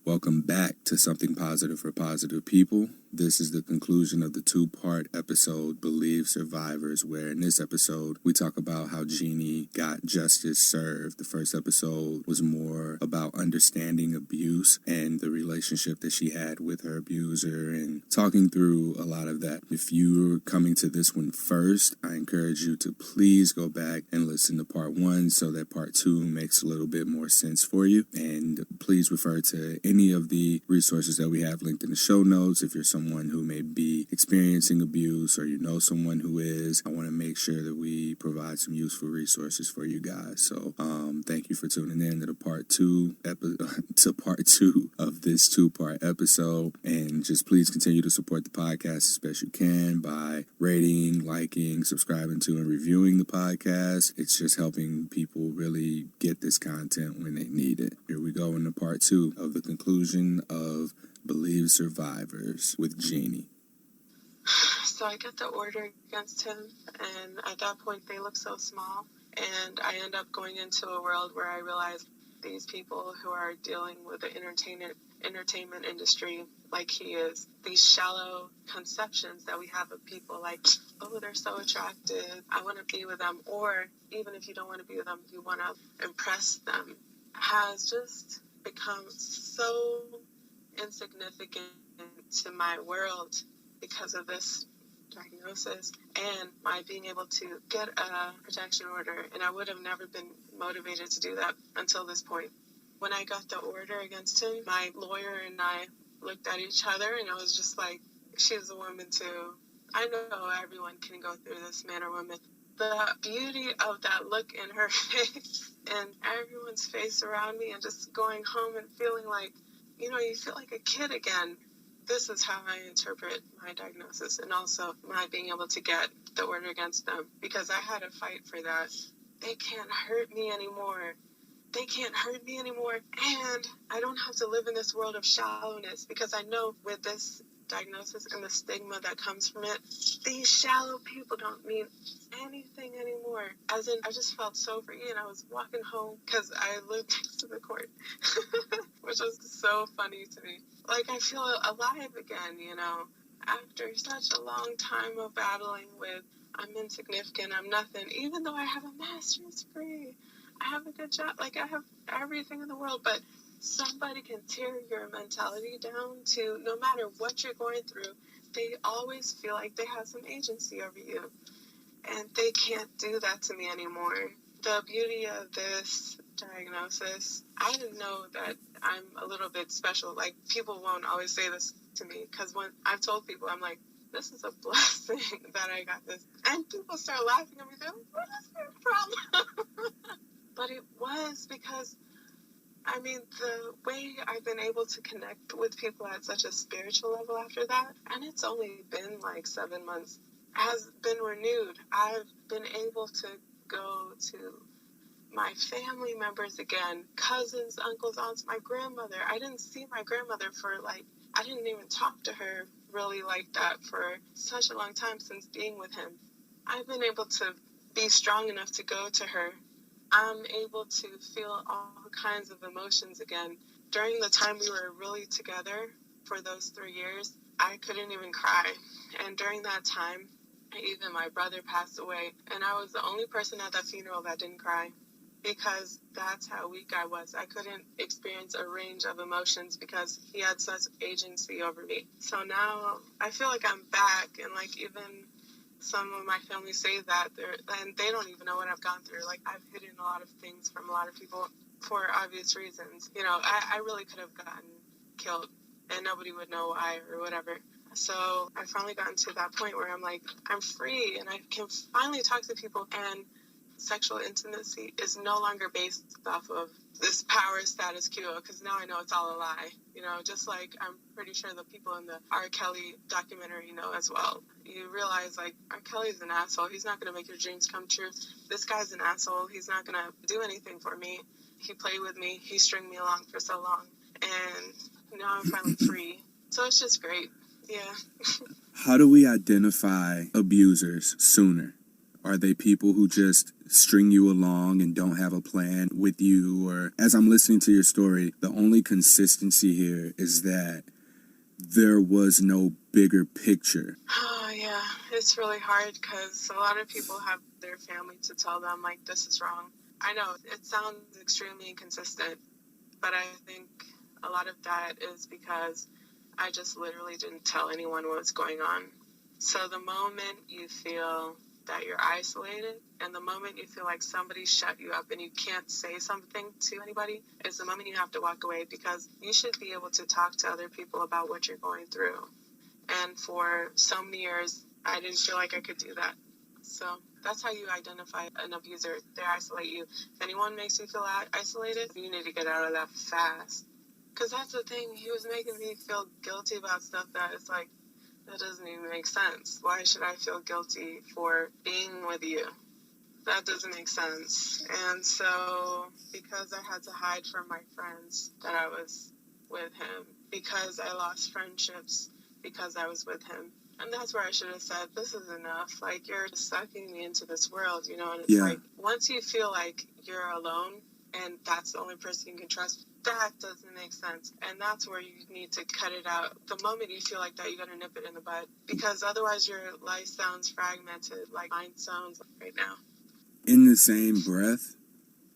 Welcome back to Something Positive for Positive People. This is the conclusion of the two-part episode, Believe Survivors, where in this episode, we talk about how Genie got justice served. The first episode was more about understanding abuse and the relationship that she had with her abuser and talking through a lot of that. If you're coming to this one first, I encourage you to please go back and listen to part one so that part two makes a little bit more sense for you. And please refer to any of the resources that we have linked in the show notes. If you're someone who may be experiencing abuse or you know someone who is, I want to make sure that we provide some useful resources for you guys. So thank you for tuning in to part two of this two-part episode. And just please continue to support the podcast as best you can by rating, liking, subscribing to, and reviewing the podcast. It's just helping people really get this content when they need it. Here we go into part two of the conclusion of Believe Survivors with Genie. So I get the order against him, and at that point they look so small, and I end up going into a world where I realize these people who are dealing with the entertainment industry like he is, these shallow conceptions that we have of people like, oh, they're so attractive, I want to be with them, or even if you don't want to be with them, you want to impress them, has just become so insignificant to my world because of this diagnosis and my being able to get a protection order. And I would have never been motivated to do that until this point. When I got the order against him, my lawyer and I looked at each other, and I was just like, she's a woman too. I know everyone can go through this, man or woman. The beauty of that look in her face and everyone's face around me, and just going home and feeling like, you feel like a kid again. This is how I interpret my diagnosis, and also my being able to get the order against them, because I had to fight for that. They can't hurt me anymore. And I don't have to live in this world of shallowness, because I know with this diagnosis and the stigma that comes from it, these shallow people don't mean anything anymore. As in, I just felt so free, and I was walking home because I lived next to the court, which was so funny to me. Like, I feel alive again, after such a long time of battling with, I'm insignificant, I'm nothing, even though I have a master's degree, I have a good job, like, I have everything in the world, but somebody can tear your mentality down to, no matter what you're going through, they always feel like they have some agency over you. And they can't do that to me anymore. The beauty of this diagnosis, I didn't know that I'm a little bit special. Like, people won't always say this to me, because when I've told people, I'm like, this is a blessing that I got this. And people start laughing at me. They're like, what is your problem? But it was because, the way I've been able to connect with people at such a spiritual level after that, and it's only been like 7 months, has been renewed. I've been able to go to my family members again, cousins, uncles, aunts, my grandmother. I didn't see my grandmother I didn't even talk to her really like that for such a long time since being with him. I've been able to be strong enough to go to her. I'm able to feel all kinds of emotions again. During the time we were really together for those 3 years, I couldn't even cry. And during that time, even my brother passed away, and I was the only person at that funeral that didn't cry, because that's how weak I was. I couldn't experience a range of emotions because he had such agency over me. So now I feel like I'm back, and like, even some of my family say that, and they don't even know what I've gone through. Like, I've hidden a lot of things from a lot of people for obvious reasons. I really could have gotten killed, and nobody would know why or whatever. So I've finally gotten to that point where I'm like, I'm free, and I can finally talk to people, and sexual intimacy is no longer based off of this power status quo, because now I know it's all a lie. Just like I'm pretty sure the people in the R. Kelly documentary know as well. You realize, like, R. Kelly's an asshole. He's not going to make your dreams come true. This guy's an asshole. He's not going to do anything for me. He played with me. He stringed me along for so long. And now I'm finally free. So it's just great. Yeah. How do we identify abusers sooner? Are they people who just string you along and don't have a plan with you? Or, as I'm listening to your story, the only consistency here is that there was no bigger picture. Oh, yeah. It's really hard because a lot of people have their family to tell them, like, this is wrong. I know it sounds extremely inconsistent, but I think a lot of that is because I just literally didn't tell anyone what was going on. So the moment you feel that you're isolated and the moment you feel like somebody shut you up and you can't say something to anybody is the moment you have to walk away, because you should be able to talk to other people about what you're going through. And for so many years, I didn't feel like I could do that. So that's how you identify an abuser. They isolate you. If anyone makes you feel isolated, you need to get out of that fast. Because that's the thing. He was making me feel guilty about stuff that it's like, that doesn't even make sense. Why should I feel guilty for being with you? That doesn't make sense. And so, because I had to hide from my friends that I was with him, because I lost friendships because I was with him, and that's where I should have said, this is enough. Like, you're sucking me into this world, you know? And it's like, once you feel like you're alone and that's the only person you can trust, that doesn't make sense. And that's where you need to cut it out. The moment you feel like that, you got to nip it in the bud, because otherwise your life sounds fragmented, like mine sounds right now. In the same breath,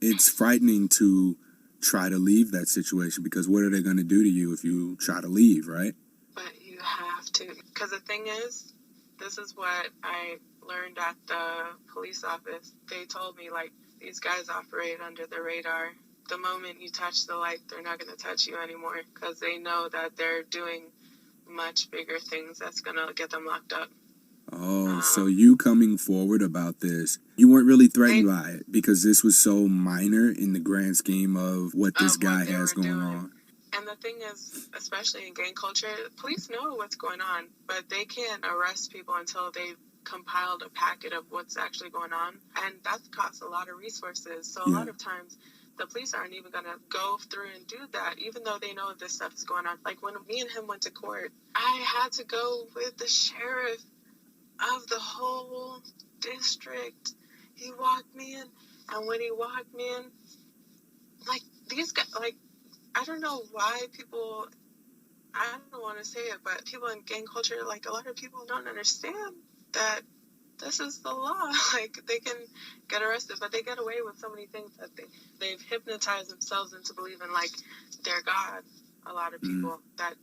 it's frightening to try to leave that situation, because what are they going to do to you if you try to leave, right? But you have to. Because the thing is, this is what I learned at the police office. They told me, like, these guys operate under the radar. The moment you touch the light, they're not going to touch you anymore, because they know that they're doing much bigger things that's going to get them locked up. Oh, so you coming forward about this, you weren't really threatened by it because this was so minor in the grand scheme of what this guy has going on. And the thing is, especially in gang culture, police know what's going on, but they can't arrest people until they've compiled a packet of what's actually going on. And that costs a lot of resources. So a lot of times, the police aren't even going to go through and do that, even though they know this stuff is going on. Like, when me and him went to court, I had to go with the sheriff of the whole district. He walked me in, and when he walked me in, like, these guys, like, I don't know why people, I don't want to say it, but people in gang culture, like, a lot of people don't understand that this is the law. Like, they can get arrested, but they get away with so many things that they've hypnotized themselves into believing, like, they're God. A lot of people that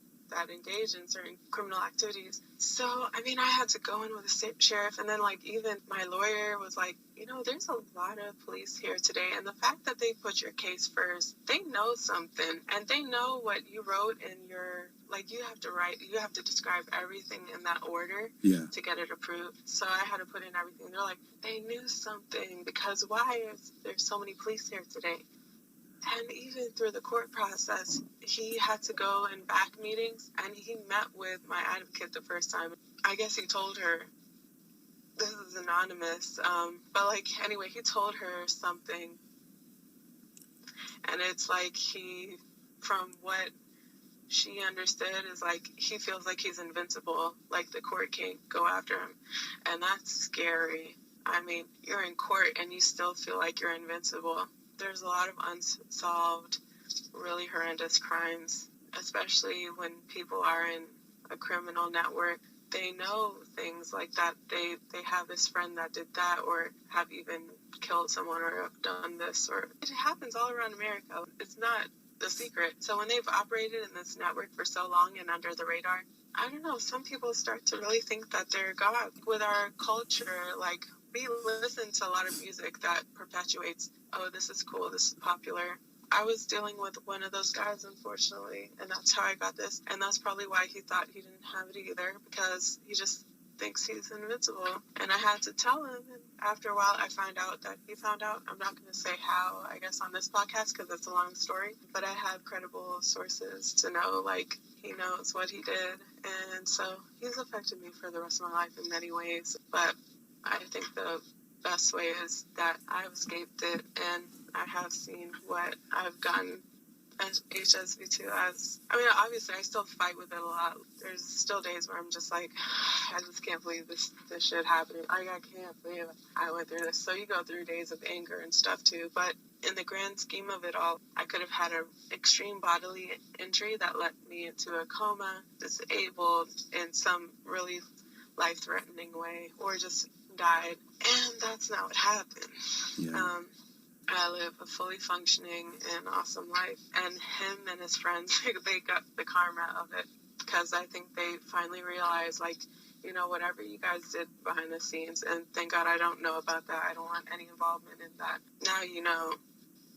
engage in certain criminal activities. So, I mean, I had to go in with the sheriff, and then, like, even my lawyer was like, you know, there's a lot of police here today, and the fact that they put your case first, they know something, and they know what you wrote in your, like, you have to describe everything in that order to get it approved. So I had to put in everything. They're like, they knew something, because why is there so many police here today? And even through the court process, he had to go in back meetings, and he met with my advocate the first time. I guess he told her, this is anonymous, but, like, anyway, he told her something, and it's like from what she understood, is like, he feels like he's invincible, like the court can't go after him, and that's scary. I mean, you're in court, and you still feel like you're invincible. There's a lot of unsolved, really horrendous crimes, especially when people are in a criminal network. They know things like that. They have this friend that did that, or have even killed someone, or have done this, or it happens all around America. It's not the secret. So when they've operated in this network for so long and under the radar, I don't know, some people start to really think that they're God. With our culture, like, we listen to a lot of music that perpetuates, oh, this is cool, this is popular. I was dealing with one of those guys, unfortunately, and that's how I got this. And that's probably why he thought he didn't have it either, because he just thinks he's invincible. And I had to tell him, and after a while I found out that he found out. I'm not going to say how, I guess, on this podcast, because it's a long story, but I have credible sources to know, like, he knows what he did, and so he's affected me for the rest of my life in many ways. But I think the best way is that I've escaped it, and I have seen what I've gotten HSV2 as, I mean, obviously I still fight with it a lot. There's still days where I'm just like, I just can't believe this shit happened. I can't believe I went through this. So you go through days of anger and stuff too. But in the grand scheme of it all, I could have had an extreme bodily injury that led me into a coma, disabled in some really life-threatening way, or just died. And that's not what happened. Yeah. I live a fully functioning and awesome life. And him and his friends, they got the karma of it. Because I think they finally realized, like, you know, whatever you guys did behind the scenes, and thank God I don't know about that. I don't want any involvement in that. Now you know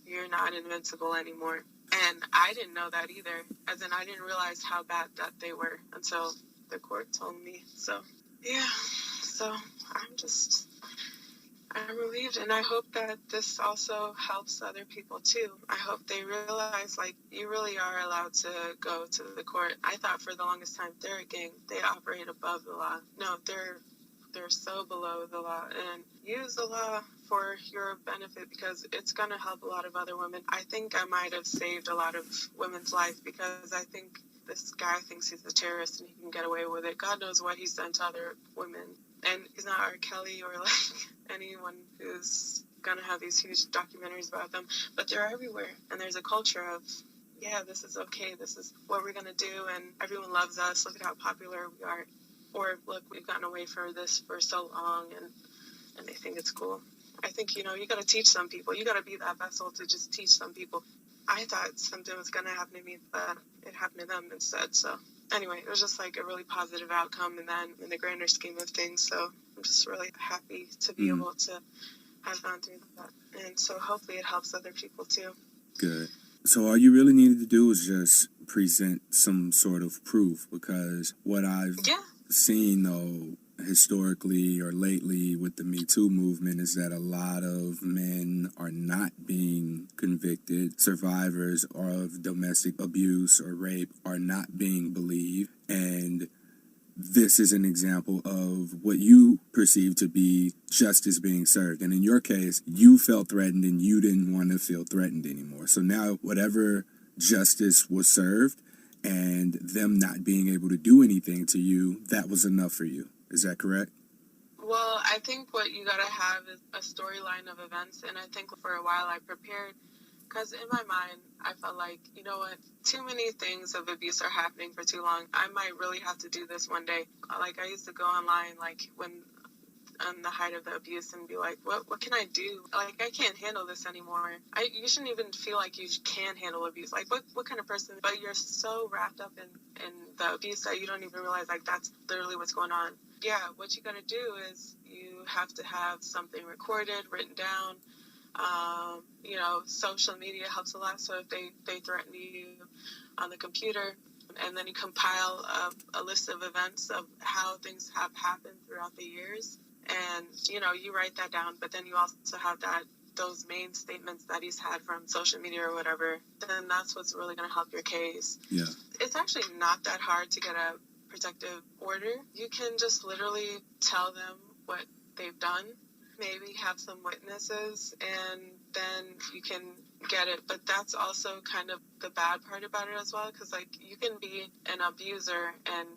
you're not invincible anymore. And I didn't know that either. As in, I didn't realize how bad that they were until the court told me. So, yeah. So, I'm relieved, and I hope that this also helps other people too. I hope they realize, like, you really are allowed to go to the court. I thought for the longest time they're a gang. They operate above the law. No, they're so below the law, and use the law for your benefit because it's going to help a lot of other women. I think I might have saved a lot of women's life because I think this guy thinks he's a terrorist and he can get away with it. God knows what he's done to other women. And he's not R. Kelly or like anyone who's gonna have these huge documentaries about them, but they're everywhere. And there's a culture of, yeah, this is okay, this is what we're gonna do, and everyone loves us. Look at how popular we are. Or look, we've gotten away from this for so long, and they think it's cool. I think, you know, you gotta teach some people. You gotta be that vessel to just teach some people. I thought something was gonna happen to me, but it happened to them instead, so. Anyway, it was just like a really positive outcome, and then in the grander scheme of things, so I'm just really happy to be able to have gone through that. And so hopefully it helps other people too. Good. So all you really needed to do was just present some sort of proof, because what I've seen, though, historically or lately with the Me Too movement is that a lot of men are not being convicted. Survivors of domestic abuse or rape are not being believed. And this is an example of what you perceive to be justice being served. And in your case, you felt threatened and you didn't want to feel threatened anymore. So now whatever justice was served and them not being able to do anything to you, that was enough for you. Is that correct? Well, I think what you gotta have is a storyline of events, and I think for a while I prepared, because in my mind, I felt like, you know what, too many things of abuse are happening for too long. I might really have to do this one day. Like, I used to go online, like, when on the height of the abuse and be like, what can I do? Like, I can't handle this anymore. You shouldn't even feel like you can handle abuse. Like, what kind of person? But you're so wrapped up in the abuse that you don't even realize, like, that's literally what's going on. Yeah, what you gotta do is you have to have something recorded, written down. You know, social media helps a lot. So if they threaten you on the computer, and then you compile a list of events of how things have happened throughout the years, and, you know, you write that down, but then you also have those main statements that he's had from social media or whatever, then that's what's really going to help your case. Yeah. It's actually not that hard to get a protective order. You can just literally tell them what they've done, maybe have some witnesses, and then you can get it. But that's also kind of the bad part about it as well, because, like, you can be an abuser, and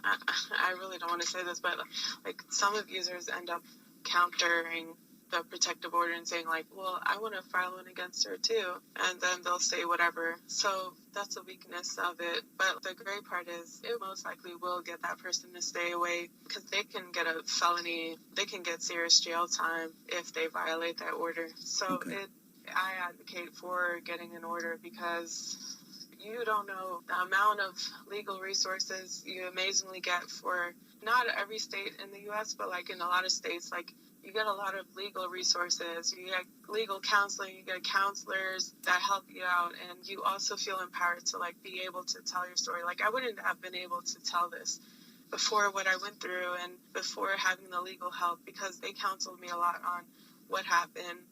I really don't want to say this, but, like, some abusers end up countering the protective order and saying, like, well, I want to file one against her too, and then they'll say whatever. So that's a weakness of it. But the great part is it most likely will get that person to stay away, because they can get a felony, they can get serious jail time if they violate that order. So I advocate for getting an order, because you don't know the amount of legal resources you amazingly get for not every state in the U.S., but, like, in a lot of states, like, you get a lot of legal resources. You get legal counseling, you get counselors that help you out, and you also feel empowered to, like, be able to tell your story. Like, I wouldn't have been able to tell this before what I went through and before having the legal help, because they counseled me a lot on what happened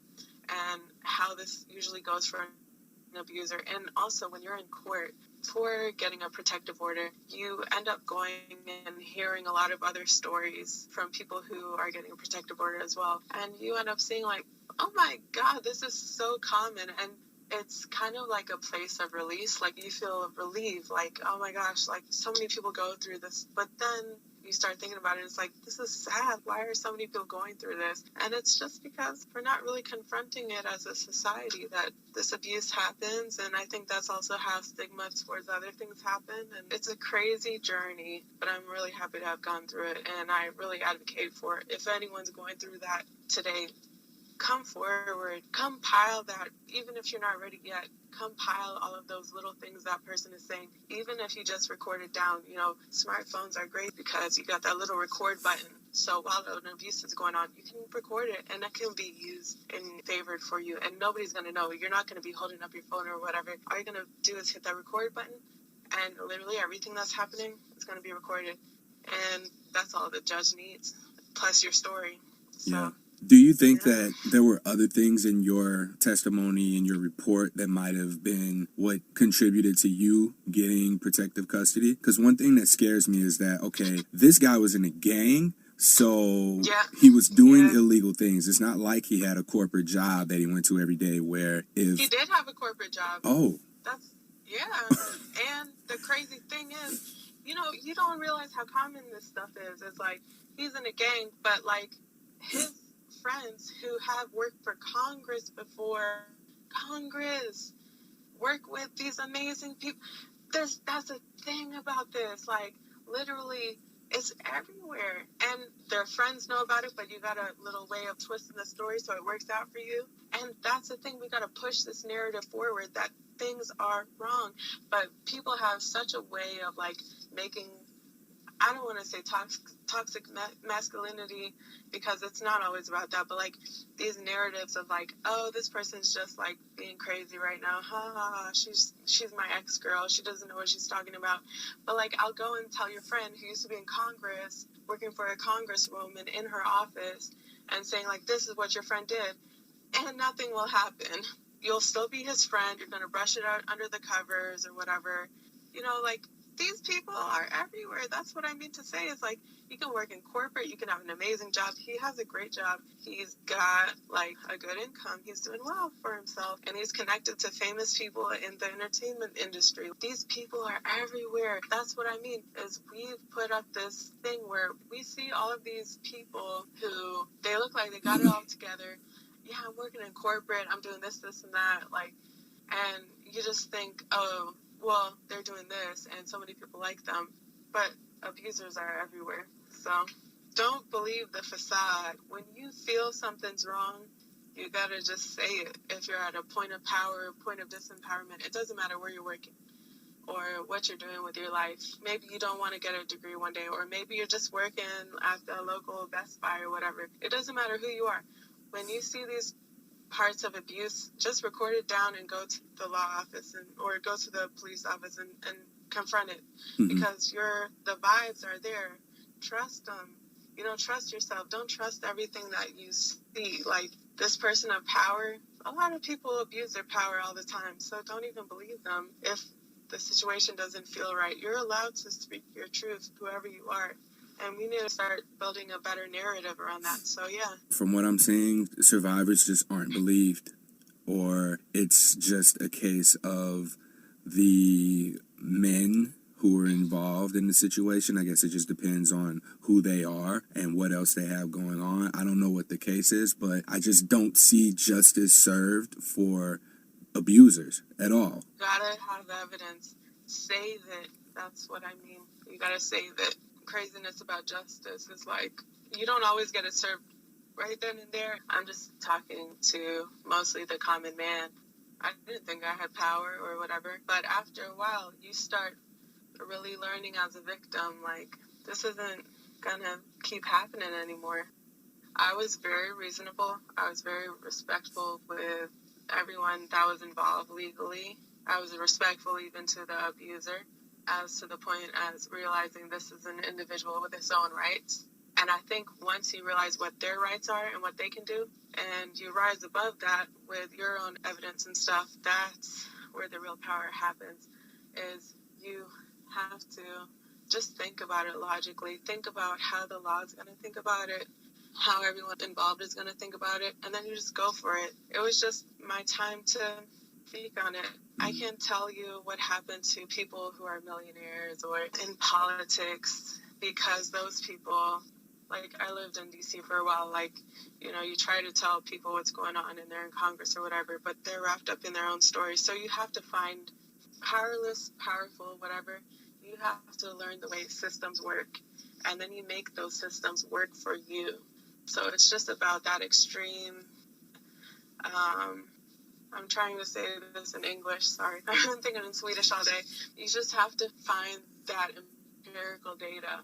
and how this usually goes for an abuser. And also, when you're in court for getting a protective order, you end up going and hearing a lot of other stories from people who are getting a protective order as well. And you end up seeing, like, oh my God, this is so common. And it's kind of like a place of release. Like, you feel relieved, like, oh my gosh, like, so many people go through this. But then you start thinking about it, it's like, this is sad. Why are so many people going through this? And it's just because we're not really confronting it as a society, that this abuse happens. And I think that's also how stigma towards other things happen. And it's a crazy journey, but I'm really happy to have gone through it. And I really advocate for it. If anyone's going through that today, come forward, compile that. Even if you're not ready yet, compile all of those little things that person is saying. Even if you just record it down, smartphones are great because you got that little record button. So while an abuse is going on, you can record it, and that can be used and favored for you. And nobody's going to know. You're not going to be holding up your phone or whatever. All you're going to do is hit that record button, and literally everything that's happening is going to be recorded. And that's all the judge needs, plus your story. So, yeah. Do you think that there were other things in your testimony, in your report, that might have been what contributed to you getting protective custody? Because one thing that scares me is that, okay, this guy was in a gang, so he was doing illegal things. It's not like he had a corporate job that he went to every day where if... He did have a corporate job. Oh. And the crazy thing is, you don't realize how common this stuff is. It's like, he's in a gang, but like, his friends who have worked for Congress before, work with these amazing people. That's a thing about this. Like, literally, it's everywhere. And their friends know about it, but you got a little way of twisting the story so it works out for you. And that's the thing. We got to push this narrative forward that things are wrong. But people have such a way of, like, making... I don't want to say toxic masculinity, because it's not always about that, but like these narratives of like, oh, this person's just like being crazy right now. Ha ha ha. She's my ex-girl. She doesn't know what she's talking about. But like, I'll go and tell your friend who used to be in Congress, working for a congresswoman in her office, and saying like, this is what your friend did, and nothing will happen. You'll still be his friend. You're going to brush it out under the covers or whatever. Like, these people are everywhere. That's what I mean to say. Is like, you can work in corporate, you can have an amazing job. He has a great job. He's got like a good income. He's doing well for himself, and he's connected to famous people in the entertainment industry. These people are everywhere. That's what I mean, is we've put up this thing where we see all of these people who, they look like they got it all together. Yeah, I'm working in corporate, I'm doing this, and that, like, and you just think, oh, well, they're doing this, and so many people like them. But abusers are everywhere. So don't believe the facade. When you feel something's wrong, you gotta just say it. If you're at a point of power, a point of disempowerment, it doesn't matter where you're working or what you're doing with your life. Maybe you don't want to get a degree one day, or maybe you're just working at the local Best Buy or whatever. It doesn't matter who you are. When you see these parts of abuse, just record it down and go to the law office or go to the police office and confront it. Because the vibes are there. Trust them. Trust yourself. Don't trust everything that you see. Like, this person of power, a lot of people abuse their power all the time, so don't even believe them. If the situation doesn't feel right, you're allowed to speak your truth, whoever you are. And we need to start building a better narrative around that. So, yeah. From what I'm seeing, survivors just aren't believed. Or it's just a case of the men who are involved in the situation. I guess it just depends on who they are and what else they have going on. I don't know what the case is, but I just don't see justice served for abusers at all. Gotta have evidence. Save it. That's what I mean. You gotta save it. Craziness about justice is like, you don't always get it served right then and there. I'm just talking to mostly the common man. I didn't think I had power or whatever, but after a while you start really learning as a victim, like, this isn't gonna keep happening anymore. I was very reasonable. I was very respectful with everyone that was involved legally. I was respectful even to the abuser, as to the point as realizing this is an individual with his own rights. And I think once you realize what their rights are and what they can do, and you rise above that with your own evidence and stuff, that's where the real power happens, is you have to just think about it logically. Think about how the law is going to think about it, how everyone involved is going to think about it, and then you just go for it. It was just my time to speak on it. I can't tell you what happened to people who are millionaires or in politics, because those people, like, I lived in DC for a while, like, you know, you try to tell people what's going on and they're in Congress or whatever, but they're wrapped up in their own stories. So you have to find powerless, powerful, whatever. You have to learn the way systems work, and then you make those systems work for you. So it's just about that extreme, I'm trying to say this in English, sorry. I've been thinking in Swedish all day. You just have to find that empirical data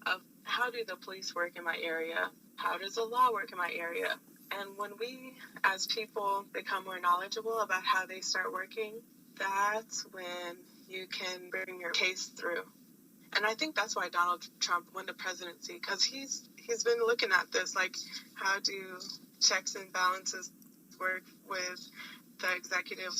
of how do the police work in my area? How does the law work in my area? And when we, as people, become more knowledgeable about how they start working, that's when you can bring your case through. And I think that's why Donald Trump won the presidency, because he's been looking at this, like, how do checks and balances work with the executive,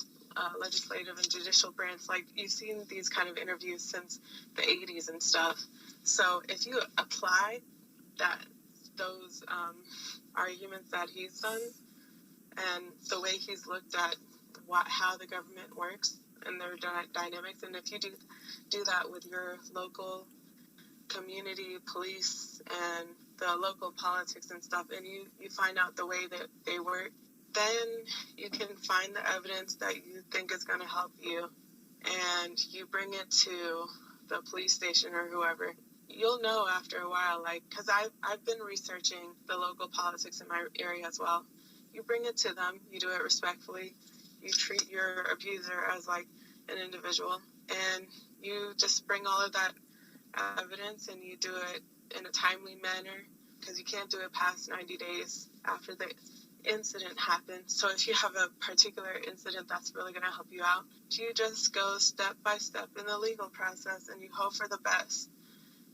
legislative, and judicial branch. Like, you've seen these kind of interviews since the 80s and stuff. So if you apply those arguments that he's done and the way he's looked at how the government works and their dynamics, and if you do that with your local community police and the local politics and stuff, and you find out the way that they work, then you can find the evidence that you think is going to help you, and you bring it to the police station or whoever. You'll know after a while, like, because I've been researching the local politics in my area as well. You bring it to them, you do it respectfully, you treat your abuser as like an individual, and you just bring all of that evidence, and you do it in a timely manner, because you can't do it past 90 days after the incident happened. So if you have a particular incident that's really going to help you out, you just go step by step in the legal process and you hope for the best.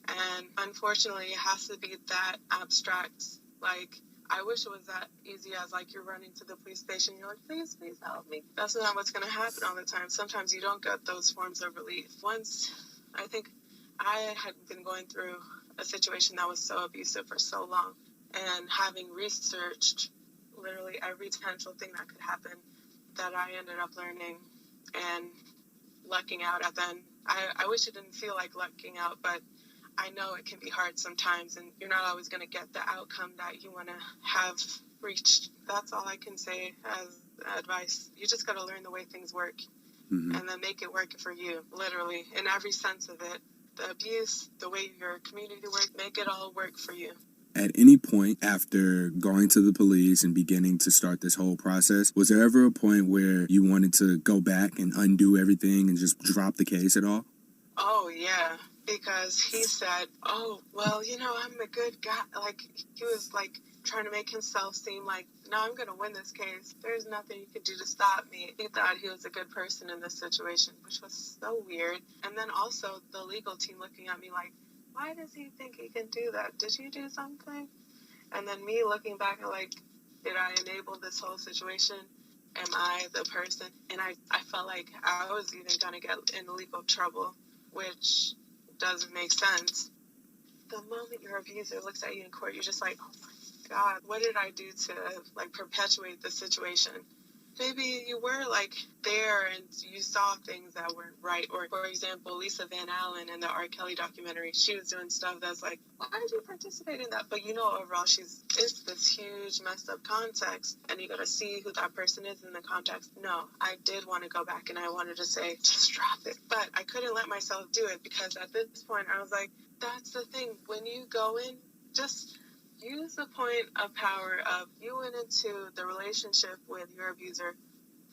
And unfortunately, it has to be that abstract. Like, I wish it was that easy as, like, you're running to the police station, you're like, please help me. That's not what's going to happen all the time. Sometimes you don't get those forms of relief. Once, I think I had been going through a situation that was so abusive for so long, and having researched literally every potential thing that could happen, that I ended up learning and lucking out at the end. I wish it didn't feel like lucking out, but I know it can be hard sometimes, and you're not always going to get the outcome that you want to have reached. That's all I can say as advice. You just got to learn the way things work, and then make it work for you, literally, in every sense of it. The abuse, the way your community works, make it all work for you. At any point after going to the police and beginning to start this whole process, was there ever a point where you wanted to go back and undo everything and just drop the case at all? Oh, yeah. Because he said, oh, well, you know, I'm a good guy. Like, he was, like, trying to make himself seem like, no, I'm going to win this case. There's nothing you can do to stop me. He thought he was a good person in this situation, which was so weird. And then also the legal team looking at me like, why does he think he can do that? Did you do something? And then me looking back and like, did I enable this whole situation? Am I the person? And I felt like I was even going to get in legal trouble, which doesn't make sense. The moment your abuser looks at you in court, you're just like, oh my God, what did I do to like perpetuate the situation? Maybe you were like there and you saw things that weren't right. Or for example, Lisa Van Allen in the R. Kelly documentary, she was doing stuff that's like, why did you participate in that? But you know, overall, it's this huge messed up context, and you got to see who that person is in the context. No, I did want to go back and I wanted to say, just drop it. But I couldn't let myself do it, because at this point I was like, that's the thing. When you go in, just use the point of power of you went into the relationship with your abuser.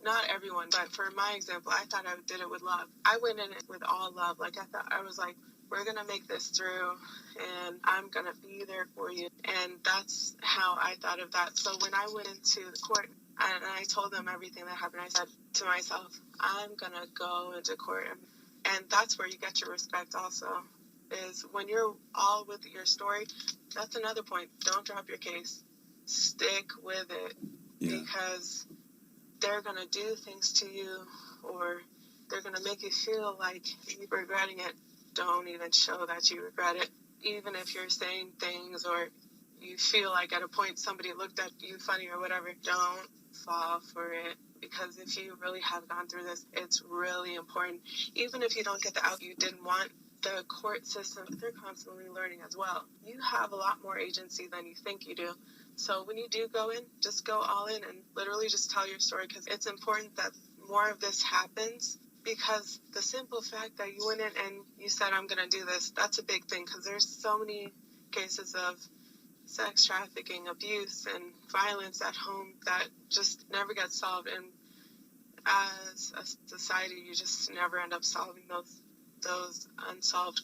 Not everyone, but for my example, I thought I did it with love. I went in it with all love. Like, I was like, we're going to make this through, and I'm going to be there for you. And that's how I thought of that. So when I went into the court and I told them everything that happened, I said to myself, I'm going to go into court. And that's where you get your respect also, is when you're all with your story. That's another point. Don't drop your case. Stick with it. Yeah. Because they're going to do things to you, or they're going to make you feel like you're regretting it. Don't even show that you regret it. Even if you're saying things or you feel like at a point somebody looked at you funny or whatever, don't fall for it. because if you really have gone through this, it's really important. Even if you don't get the outcome you didn't want, the court system, they're constantly learning as well. You have a lot more agency than you think you do. So when you do go in, just go all in and literally just tell your story, because it's important that more of this happens, because the simple fact that you went in and you said, I'm going to do this, that's a big thing, because there's so many cases of sex trafficking, abuse, and violence at home that just never get solved. And as a society, you just never end up solving those unsolved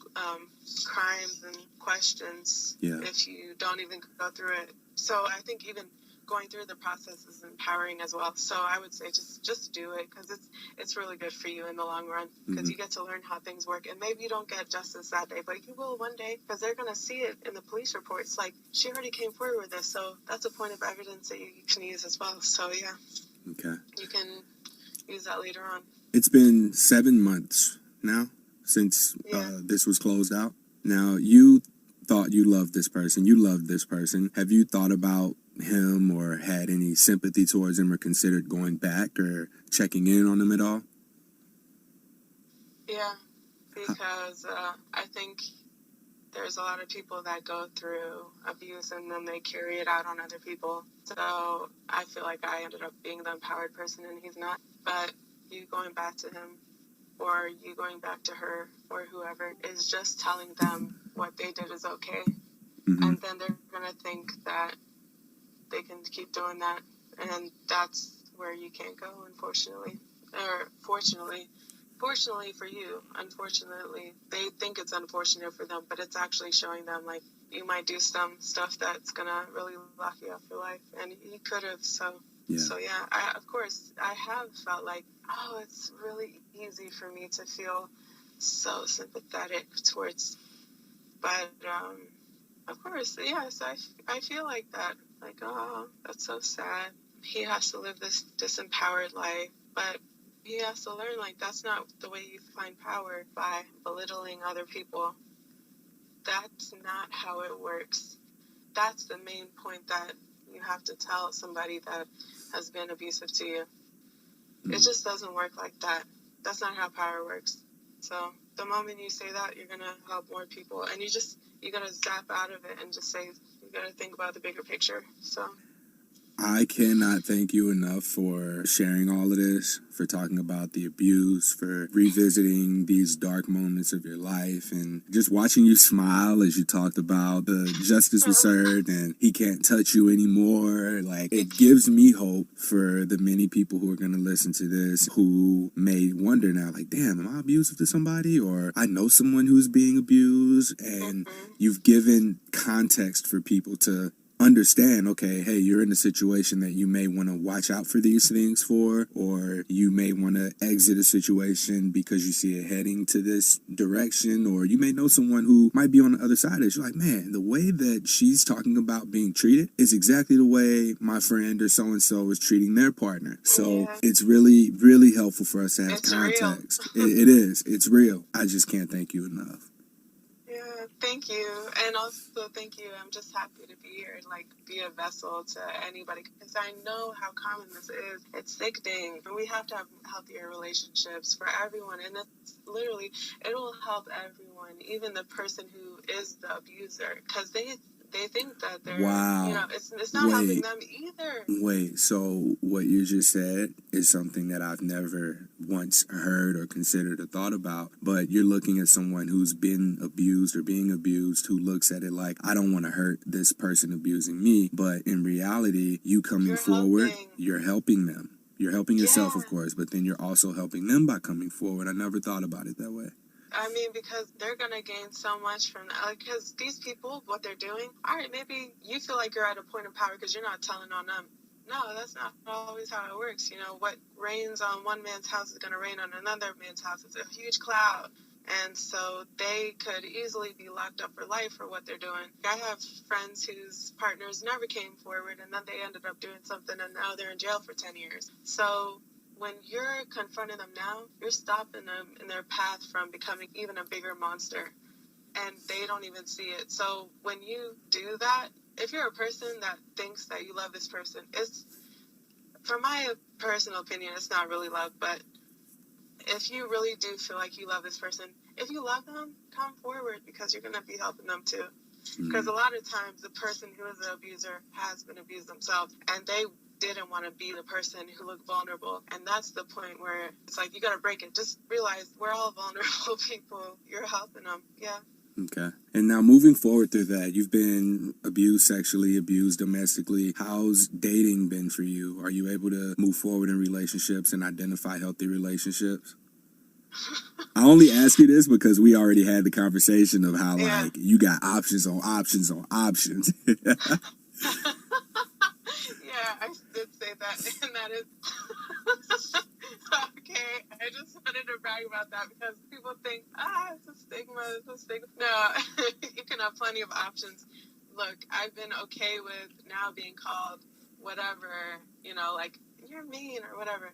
crimes and questions if you don't even go through it. So I think even going through the process is empowering as well. So I would say just do it, because it's really good for you in the long run, because you get to learn how things work. And maybe you don't get justice that day, but you will one day, because they're going to see it in the police reports. Like, she already came forward with this, so that's a point of evidence that you can use as well. So yeah, you can use that later on. It's been 7 months now since this was closed out. Now, you thought you loved this person. You loved this person. Have you thought about him or had any sympathy towards him or considered going back or checking in on him at all? Yeah, because I think there's a lot of people that go through abuse and then they carry it out on other people. So I feel like I ended up being the empowered person and he's not. But you going back to him, or you going back to her, or whoever, is just telling them what they did is okay. And then they're going to think that they can keep doing that. And that's where you can't go, unfortunately. Or fortunately for you, unfortunately, they think it's unfortunate for them, but it's actually showing them, like, you might do some stuff that's going to really lock you up for life. And he could have, so yeah, of course, I have felt like, oh, it's really easy for me to feel so sympathetic towards, but, of course, yes, I feel like that. Like, oh, that's so sad. He has to live this disempowered life, but he has to learn, like, that's not the way you find power, by belittling other people. That's not how it works. That's the main point that you have to tell somebody that has been abusive to you. It just doesn't work like that. That's not how power works. So the moment you say that, you're going to help more people. And you got to zap out of it and just say, you got to think about the bigger picture. So I cannot thank you enough for sharing all of this, for talking about the abuse, for revisiting these dark moments of your life, and just watching you smile as you talked about the justice was served and he can't touch you anymore. Like, it gives me hope for the many people who are going to listen to this who may wonder now, like, damn, am I abusive to somebody? Or I know someone who's being abused. And you've given context for people to understand, okay, hey, you're in a situation that you may want to watch out for these things for, or you may want to exit a situation because you see it heading to this direction, or you may know someone who might be on the other side of it. You're like, man, the way that she's talking about being treated is exactly the way my friend or so-and-so is treating their partner. So it's really, really helpful for us to have context. It is. It's real. I just can't thank you enough. Yeah, thank you. And also, thank you. I'm just happy to be here and, like, be a vessel to anybody, because I know how common this is. It's sickening. We have to have healthier relationships for everyone. And it's literally, it will help everyone, even the person who is the abuser, because they think that they're, it's not helping them either. Wait, so what you just said is something that I've never once heard or considered or thought about, but you're looking at someone who's been abused or being abused, who looks at it like, I don't want to hurt this person abusing me, but in reality, you coming forward, you're helping them. You're helping yourself, of course, but then you're also helping them by coming forward. I never thought about it that way. I mean, because they're going to gain so much from that. Like, because these people, what they're doing, all right, maybe you feel like you're at a point of power because you're not telling on them. No, that's not always how it works. You know, what rains on one man's house is going to rain on another man's house. It's a huge cloud. And so they could easily be locked up for life for what they're doing. I have friends whose partners never came forward, and then they ended up doing something, and now they're in jail for 10 years. So when you're confronting them now, you're stopping them in their path from becoming even a bigger monster, and they don't even see it. So when you do that, if you're a person that thinks that you love this person, it's from my personal opinion, it's not really love, but if you really do feel like you love this person, if you love them, come forward, because you're going to be helping them too. Because a lot of times the person who is the abuser has been abused themselves, and they didn't want to be the person who looked vulnerable. And that's the point where it's like, you got to break it. Just realize we're all vulnerable people. You're helping them. Yeah. Okay. And now moving forward through that, you've been abused sexually, abused domestically. How's dating been for you? Are you able to move forward in relationships and identify healthy relationships? I only ask you this because we already had the conversation of how, like, you got options on options on options. Yeah, I did say that, and that is okay. I just wanted to brag about that because people think, it's a stigma, No, you can have plenty of options. Look, I've been okay with now being called whatever, like, you're mean or whatever.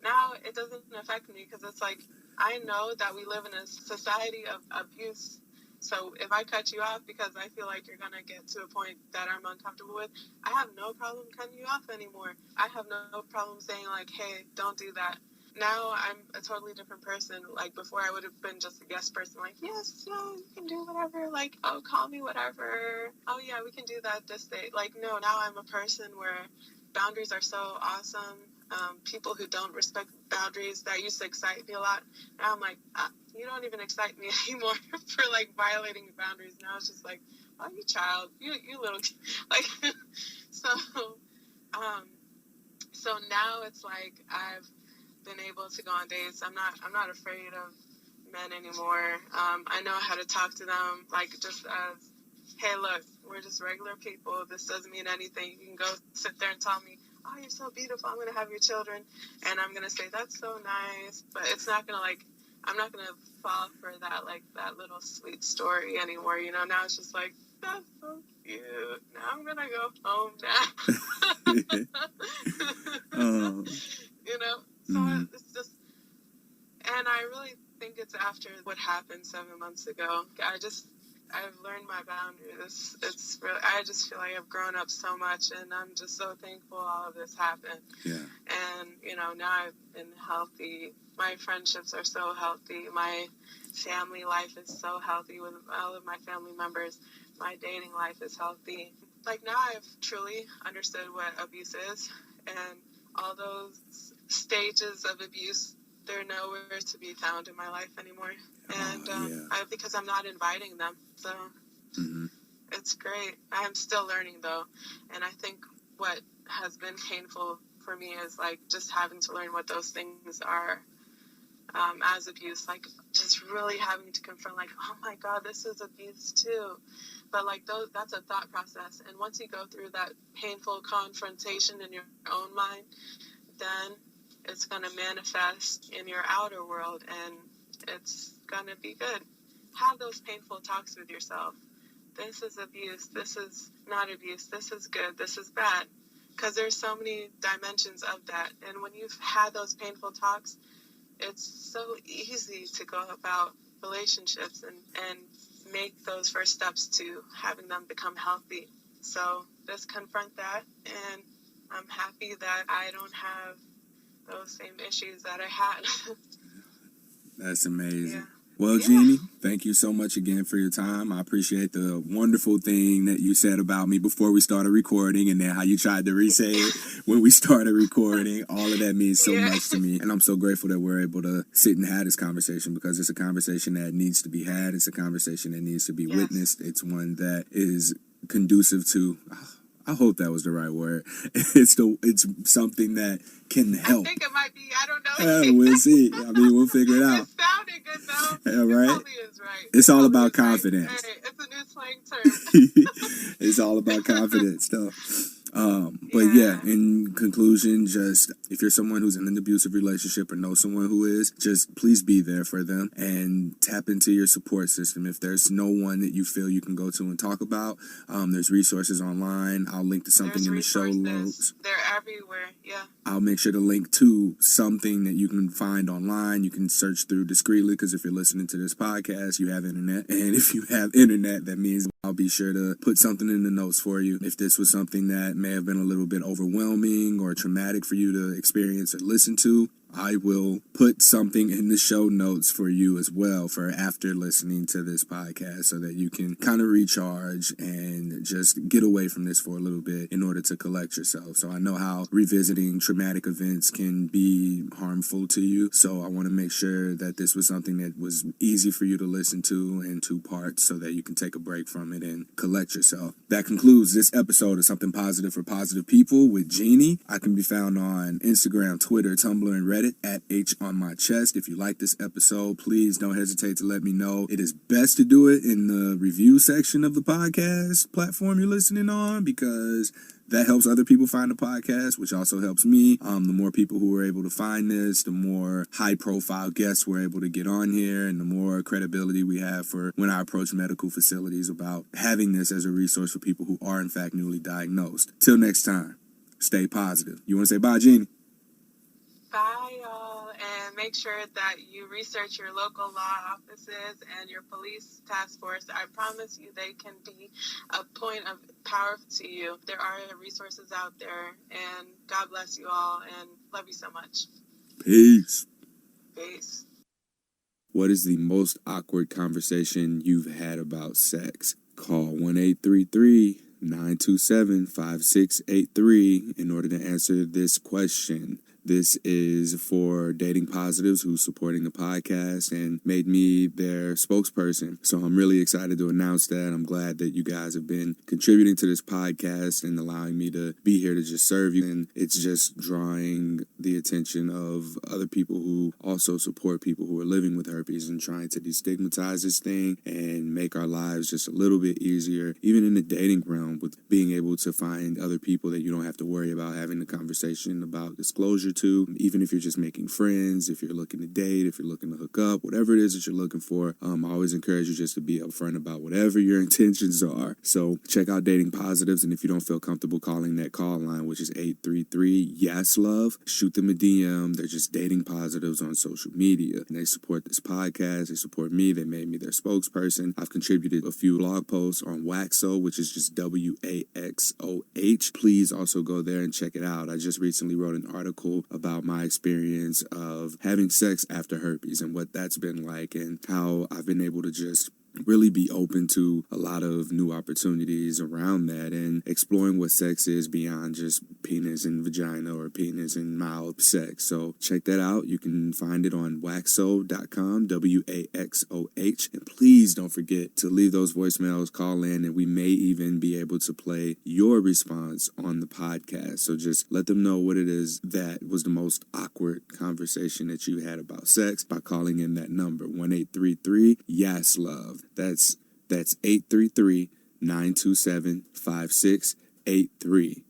Now it doesn't affect me because it's like, I know that we live in a society of abuse. So if I cut you off because I feel like you're going to get to a point that I'm uncomfortable with, I have no problem cutting you off anymore. I have no problem saying, like, hey, don't do that. Now I'm a totally different person. Like, before I would have been just a yes person, like, yes, no, you can do whatever. Like, oh, call me whatever. Oh, yeah, we can do that this day. Like, no, now I'm a person where boundaries are so awesome. People who don't respect boundaries, that used to excite me a lot. Now I'm like, you don't even excite me anymore for, like, violating your boundaries. Now it's just like, oh, you child, you little, like, so now it's like I've been able to go on dates. I'm not afraid of men anymore. I know how to talk to them, like, just as, hey, look, we're just regular people. This doesn't mean anything. You can go sit there and tell me, oh, you're so beautiful, I'm going to have your children. And I'm going to say, that's so nice. But it's not going to, like, I'm not going to fall for that, like, that little sweet story anymore. Now it's just like, that's so cute. Now I'm going to go home now. So it's just, and I really think it's after what happened 7 months ago. I've learned my boundaries. It's really, I just feel like I've grown up so much, and I'm just so thankful all of this happened. Yeah. And, now I've been healthy. My friendships are so healthy. My family life is so healthy with all of my family members. My dating life is healthy. Like, now I've truly understood what abuse is, and all those stages of abuse, they're nowhere to be found in my life anymore. And because I'm not inviting them. So it's great. I'm still learning, though. And I think what has been painful for me is, like, just having to learn what those things are as abuse. Like, just really having to confront, like, oh, my God, this is abuse, too. But, like, that's a thought process. And once you go through that painful confrontation in your own mind, then it's going to manifest in your outer world, and it's going to be good. Have those painful talks with yourself. This is abuse. This is not abuse. This is good. This is bad. Because there's so many dimensions of that. And when you've had those painful talks, it's so easy to go about relationships and make those first steps to having them become healthy. So just confront that, and I'm happy that I don't have those same issues that I had. That's amazing. Yeah. Well, Genie, thank you so much again for your time. I appreciate the wonderful thing that you said about me before we started recording, and then how you tried to re-say it when we started recording. All of that means so much to me, and I'm so grateful that we're able to sit and have this conversation, because it's a conversation that needs to be had. It's a conversation that needs to be witnessed. It's one that is conducive to... I hope that was the right word. It's something that can help. I think it might be. I don't know. We'll see. I mean, we'll figure it out. It sounded good, though. Yeah, right? It probably is right. It's all about confidence. Right. Hey, it's a new slang term. It's all about confidence stuff. But in conclusion, just if you're someone who's in an abusive relationship or know someone who is, just please be there for them and tap into your support system. If there's no one that you feel you can go to and talk about, there's resources online. I'll link to something in the show notes. They're everywhere, yeah. I'll make sure to link to something that you can find online. You can search through discreetly, because if you're listening to this podcast, you have internet. And if you have internet, that means I'll be sure to put something in the notes for you. If this was something that may have been a little bit overwhelming or traumatic for you to experience or listen to, I will put something in the show notes for you as well for after listening to this podcast so that you can kind of recharge and just get away from this for a little bit in order to collect yourself. So I know how revisiting traumatic events can be harmful to you. So I want to make sure that this was something that was easy for you to listen to in 2 parts so that you can take a break from it and collect yourself. That concludes this episode of Something Positive for Positive People with Genie. I can be found on Instagram, Twitter, Tumblr, and Reddit at H on my chest. If you like this episode, please don't hesitate to let me know. It is best to do it in the review section of the podcast platform you're listening on because that helps other people find the podcast, which also helps me. The more people who are able to find this, the more high-profile guests we're able to get on here, and the more credibility we have for when I approach medical facilities about having this as a resource for people who are, in fact, newly diagnosed. Till next time, stay positive. You want to say bye, Genie? Bye, y'all, and make sure that you research your local law offices and your police task force. I promise you they can be a point of power to you. There are resources out there, and God bless you all, and love you so much. Peace. Peace. What is the most awkward conversation you've had about sex? Call 1-833-927-5683 in order to answer this question. This is for dating positives who's supporting the podcast and made me their spokesperson. So I'm really excited to announce that. I'm glad that you guys have been contributing to this podcast and allowing me to be here to just serve you. And it's just drawing the attention of other people who also support people who are living with herpes and trying to destigmatize this thing and make our lives just a little bit easier, even in the dating realm, with being able to find other people that you don't have to worry about having the conversation about disclosure to, even if you're just making friends, if you're looking to date, if you're looking to hook up, whatever it is that you're looking for. I always encourage you just to be upfront about whatever your intentions are. So check out Dating Positives, and if you don't feel comfortable calling that call line, which is 833-YES-LOVE, shoot them a DM. They're just Dating Positives on social media, and they support this podcast. They support me. They made me their spokesperson. I've contributed a few blog posts on Waxo, which is just WAXOH. Please also go there and check it out. I just recently wrote an article about my experience of having sex after herpes and what that's been like and how I've been able to just really be open to a lot of new opportunities around that and exploring what sex is beyond just penis and vagina or penis and mouth sex. So check that out. You can find it on waxo.com, WAXOH. And please don't forget to leave those voicemails, call in, and we may even be able to play your response on the podcast. So just let them know what it is that was the most awkward conversation that you had about sex by calling in that number, 1-833-YES-LOVE. That's 833-927-5683.